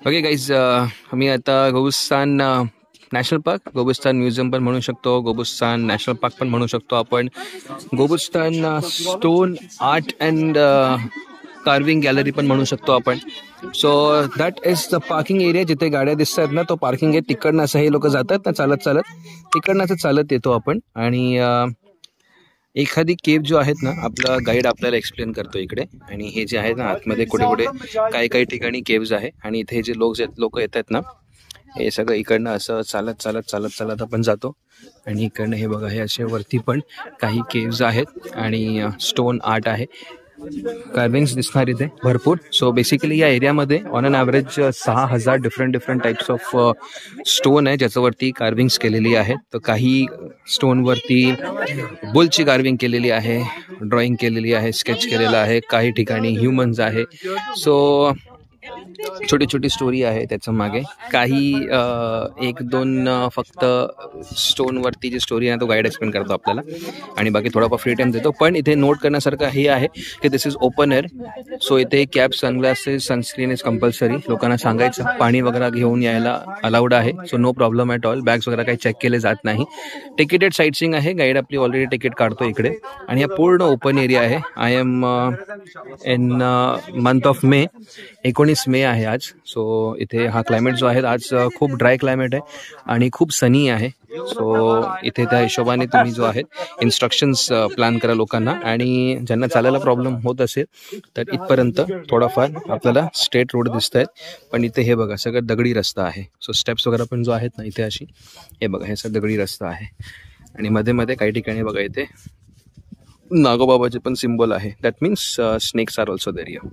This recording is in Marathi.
ओके गाईज, आम्ही आता गोबुस्तान नॅशनल पार्क, गोबुस्तान म्युझियम पण म्हणू शकतो, गोबुस्तान नॅशनल पार्क पण म्हणू शकतो आपण. Gobustan stone art and carving gallery पण म्हणू शकतो आपण. So that is the parking area. जिथे गाड्या दिसतात ना तो पार्किंग आहे. तिकडनं असं हे लोक जातात ना चालत चालत, तिकडनं असं चालत येतो आपण. आणि एखादी केव जो आहेत ना, आपला गाईड आपल्याला एक्सप्लेन करतो इकडे. आणि हे जे आहे ना आतमध्ये कुठे कुठे काही ठिकाणी केव्ज आहे. आणि इथे जे लोक येतात ना, हे सगळं इकडनं असं चालत चालत चालत चालत आपण जातो. आणि इकडनं हे बघा, हे असे वरती पण काही केव्ज आहेत आणि स्टोन आर्ट आहे, कार्विंग्स दिसणार इथे भरपूर. सो बेसिकली या एरियामध्ये on an average 6,000 different types of stone आहे ज्याच्यावरती कार्विंग्स केलेली आहेत. तर काही स्टोनवरती बुलची कार्विंग केलेली आहे, ड्रॉइंग केलेली आहे, स्केच केलेलं आहे. काही ठिकाणी ह्युमन्स आहे. सो छोटी छोटी स्टोरी आहे त्याच्या मागे. काही 1-2 फक्त स्टोनवरती जी स्टोरी आहे तो गाईड एक्सप्लेन करतो आपल्याला, आणि बाकी थोडाफार फ्री टाईम देतो. पण इथे नोट करण्यासारखं हे आहे की this is open air. So इथे cap, sunglasses, sunscreen is compulsory. लोकांना सांगायचं पाणी वगैरे घेऊन यायला अलाउड आहे. So no problem at all. Bags वगैरे काही चेक केले जात नाही. टिकेटेड साईटसिंग आहे. गाईड आपली ऑलरेडी तिकीट काढतो इकडे. आणि हा पूर्ण ओपन एरिया आहे. I am in month of May, 19 May आहे आज. सो इथे हा क्लायमेट जो आहे आज खूप ड्राय क्लायमेट आहे आणि खूप सनी आहे. सो इथे त्या हिशोबाने तुम्ही जो आहे इन्स्ट्रक्शन्स प्लॅन करा लोकांना. आणि ज्यांना चालायला प्रॉब्लेम होत असेल तर इथपर्यंत थोडाफार आपल्याला स्ट्रेट रोड दिसत आहेत. पण इथे हे बघा सगळं दगडी रस्ता आहे. सो स्टेप्स वगैरे पण जो आहेत ना इथे अशी, हे बघा हे सगळं दगडी रस्ता आहे. आणि मध्ये मध्ये काही ठिकाणी बघा इथे नागोबाबाचे पण सिम्बॉल आहे. That means snakes are also there here.